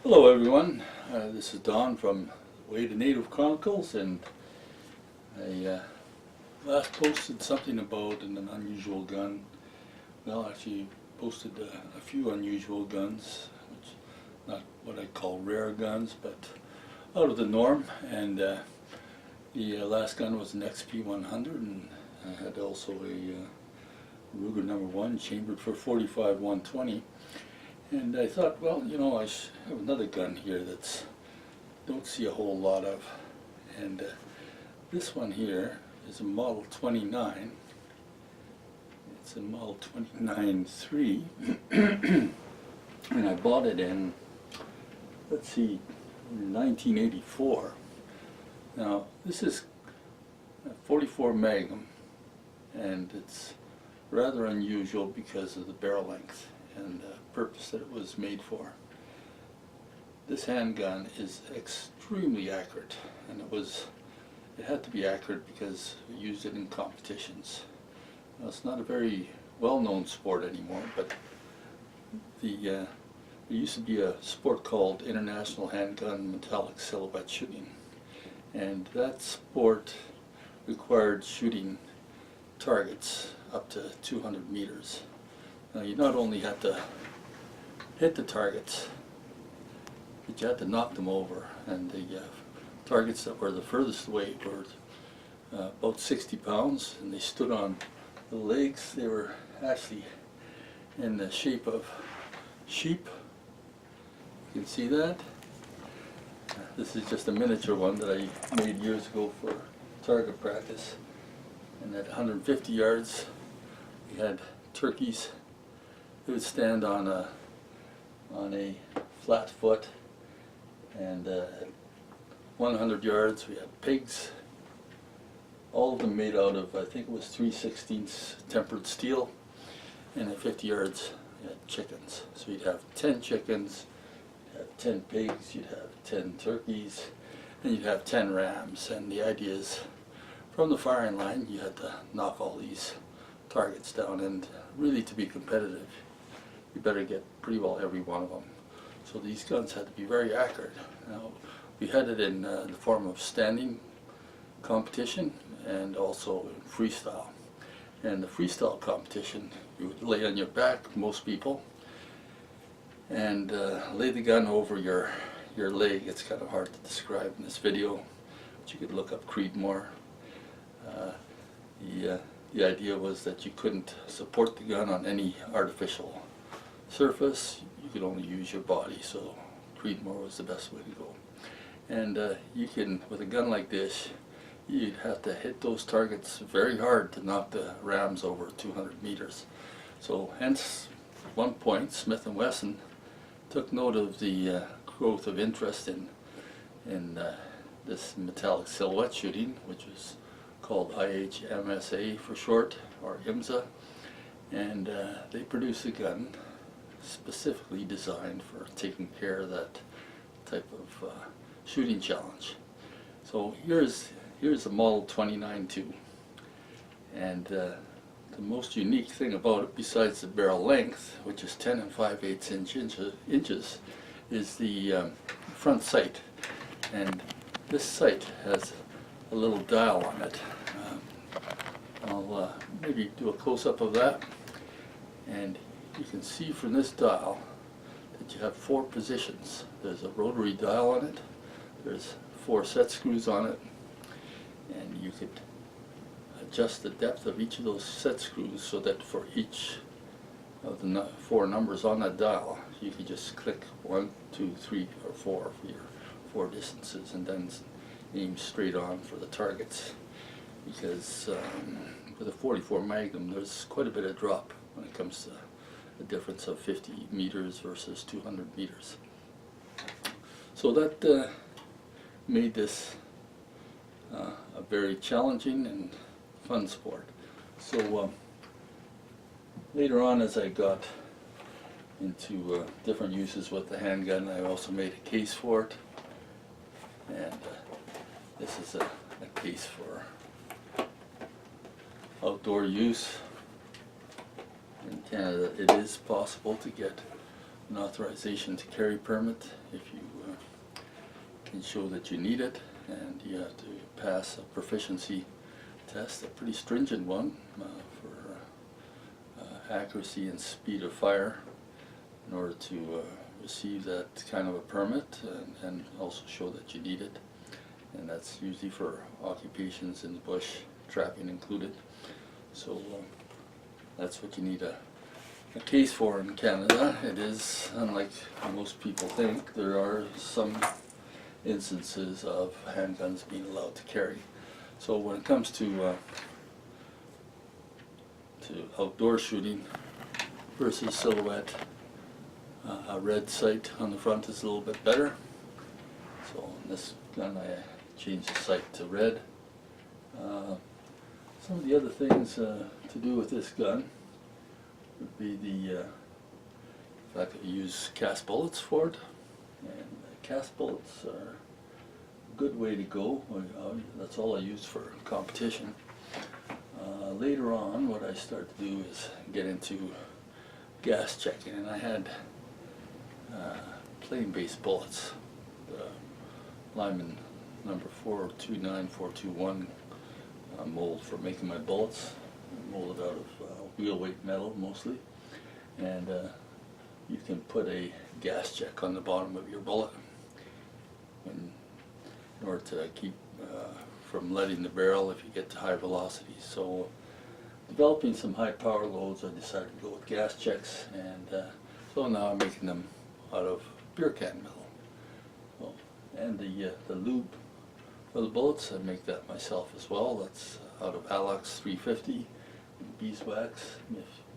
Hello everyone, this is Don from Way to Native Chronicles, and I last posted something about an unusual gun. Well, actually posted a few unusual guns, which not what I call rare guns, but out of the norm. And the last gun was an XP100, and I had also a Ruger #1 chambered for 45-120. And I thought, well, you know, I have another gun here that's don't see a whole lot of, and this one here is a Model 29. It's a Model 29-3, and I bought it in, let's see, 1984. Now, this is a 44 Magnum, and it's rather unusual because of the barrel length and the purpose that it was made for. This handgun is extremely accurate, and it had to be accurate because we used it in competitions. Now, it's not a very well-known sport anymore, but there used to be a sport called International Handgun Metallic Silhouette Shooting, and that sport required shooting targets up to 200 meters. Now, you not only had to hit the targets, but you had to knock them over, and the targets that were the furthest away were about 60 pounds, and they stood on the legs. They were actually in the shape of sheep. You can see that. This is just a miniature one that I made years ago for target practice, and at 150 yards we had turkeys. It would stand on a flat foot, and at 100 yards we had pigs, all of them made out of, I think it was 3/16 tempered steel, and at 50 yards you had chickens. So you'd have 10 chickens, you'd have 10 pigs, you'd have 10 turkeys, and you'd have 10 rams. And the idea is, from the firing line you had to knock all these targets down, and really to be competitive you better get pretty well every one of them. So these guns had to be very accurate. Now, we had it in the form of standing competition and also in freestyle. And the freestyle competition, you would lay on your back, most people, and lay the gun over your leg. It's kind of hard to describe in this video, but you could look up Creedmoor. The idea was that you couldn't support the gun on any artificial surface. You could only use your body, so Creedmoor was the best way to go. And you can, with a gun like this, you'd have to hit those targets very hard to knock the rams over 200 meters. So hence, at one point, Smith & Wesson took note of the growth of interest in this metallic silhouette shooting, which was called IHMSA for short, or IMSA, and they produced a gun specifically designed for taking care of that type of shooting challenge. So here's a Model 29-2, and the most unique thing about it, besides the barrel length, which is 10 5/8 inches, is the front sight. And this sight has a little dial on it. I'll maybe do a close-up of that, and you can see from this dial that you have 4 positions. There's a rotary dial on it, there's 4 set screws on it, and you could adjust the depth of each of those set screws so that for each of the 4 numbers on that dial you could just click 1, 2, 3, or 4 for your 4 distances, and then aim straight on for the targets. Because with a 44 Magnum there's quite a bit of drop when it comes to the difference of 50 meters versus 200 meters. So that made this a very challenging and fun sport. So later on, as I got into different uses with the handgun, I also made a case for it, and this is a case for outdoor use. In Canada, it is possible to get an authorization to carry permit if you can show that you need it, and you have to pass a proficiency test, a pretty stringent one for accuracy and speed of fire in order to receive that kind of a permit, and also show that you need it. And that's usually for occupations in the bush, trapping included. So that's what you need a case for in Canada. It is, unlike most people think, there are some instances of handguns being allowed to carry. So when it comes to outdoor shooting versus silhouette, a red sight on the front is a little bit better. So in this gun I changed the sight to red. Some of the other things to do with this gun would be the fact that you use cast bullets for it, and cast bullets are a good way to go. That's all I use for competition. Later on, what I start to do is get into gas checking, and I had plain-based bullets, Lyman number 429421 mold for making my bullets, molded out of wheel weight metal mostly, and you can put a gas check on the bottom of your bullet in order to keep from leading the barrel if you get to high velocities. So developing some high power loads, I decided to go with gas checks, and so now I'm making them out of beer can metal. Well, and the lube for the bullets, I make that myself as well. That's out of Alox 350, beeswax,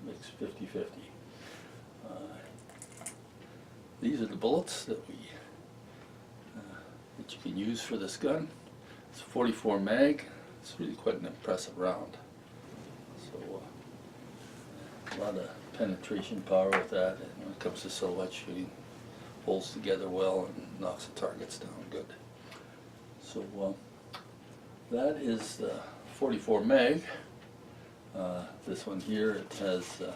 mixed 50-50. These are the bullets that you can use for this gun. It's 44 mag. It's really quite an impressive round. So a lot of penetration power with that, and when it comes to silhouette shooting, holds together well and knocks the targets down good. So that is the 44 mag. This one here, it has the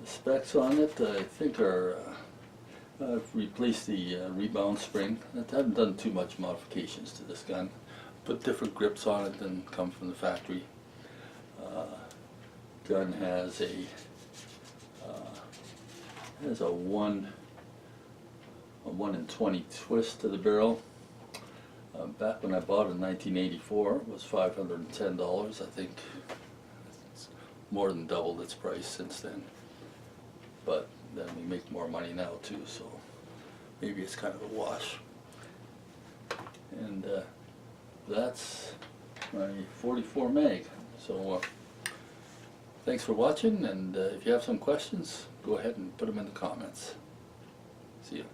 specs on it. I think are I've replaced the rebound spring. I haven't done too much modifications to this gun. Put different grips on it than come from the factory. Gun has a 1 in 20 twist to the barrel. Back when I bought it in 1984, it was $510. I think it's more than doubled its price since then. But then we make more money now too, so maybe it's kind of a wash. And that's my 44 mag. So thanks for watching, and if you have some questions, go ahead and put them in the comments. See you.